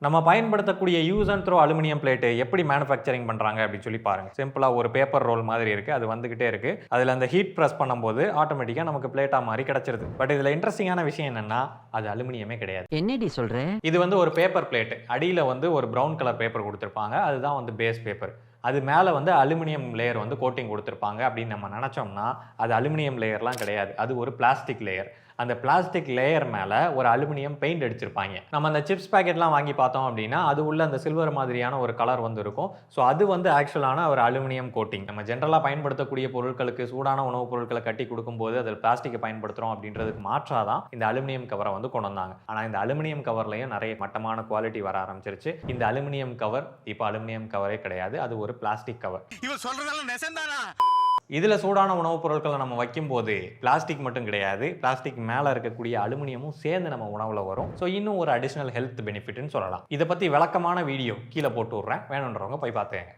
நம்ம பயன்படுத்தக்கூடிய use and throw aluminium plate எப்படி மேனுஃபேக்சரிங் பண்ணுறாங்க அப்படின்னு சொல்லி பாருங்க. சிம்பிளாக ஒரு பேப்பர் ரோல் மாதிரி இருக்குது, அது வந்துகிட்டே இருக்கு. அதில் அந்த ஹீட் ப்ரெஸ் பண்ணும்போது ஆட்டோமேட்டிக்காக நமக்கு பிளேட்டாக மாதிரி கிடச்சிருது. பட் இதில் இன்ட்ரெஸ்டிங்கான விஷயம் என்னன்னா, அது அலுமினியமே கிடையாது. என்னடி சொல்ற? இது ஒரு பேப்பர் பிளேட்டு. அடியில் ஒரு ப்ரௌன் கலர் பேப்பர் கொடுத்துருப்பாங்க, அதுதான் பேஸ் பேப்பர். அது மேலே அலுமினியம் லேயர் கோட்டிங் கொடுத்துருப்பாங்க அப்படின்னு நம்ம நினச்சோம்னா, அது அலுமினியம் லேயர்லாம் கிடையாது, அது ஒரு பிளாஸ்டிக் லேயர். அந்த பிளாஸ்டிக் லேயர் மேலே ஒரு அலுமினியம் பெயிண்ட் அடிச்சிருப்பாங்க. நம்ம அந்த சிப்ஸ் பேக்கெட்லாம் வாங்கி பார்த்தோம் அப்படின்னா, அது உள்ள அந்த சில்வர் மாதிரியான ஒரு கலர் இருக்கும். ஸோ அது ஆக்சுவலான ஒரு அலுமினியம் கோட்டிங். நம்ம ஜென்ரலாக பயன்படுத்தக்கூடிய பொருட்களுக்கு சூடான உணவுப் பொருட்களை கட்டி கொடுக்கும்போது அதில் பிளாஸ்டிக்கை பயன்படுத்துகிறோம் அப்படின்றதுக்கு மாற்றாதான் இந்த அலுமினியம் கவரை கொண்டு வந்தாங்க. ஆனால் இந்த அலுமினியம் கவர்லையும் நிறைய மட்டமான குவாலிட்டி வர ஆரம்பிச்சிருச்சு. இந்த அலுமினியம் கவர் இப்போ அலுமினியம் கவரே கிடையாது, அது ஒரு பிளாஸ்டிக் கவர். இவன் சொல்றதெல்லாம் நெசந்தானா? இதில் சூடான உணவுப் பொருட்களை நம்ம வைக்கும்போது பிளாஸ்டிக் மட்டும் கிடையாது, பிளாஸ்டிக் மேலே இருக்கக்கூடிய அலுமினியமும் சேர்ந்து நம்ம உணவில் வரும். ஸோ இன்னும் ஒரு அடிஷனல் ஹெல்த் பெனிஃபிட்னு சொல்லலாம். இதை பற்றி விளக்கமான வீடியோ கீழே போட்டு விட்றேன், வேணுன்றவங்க போய் பார்த்துங்க.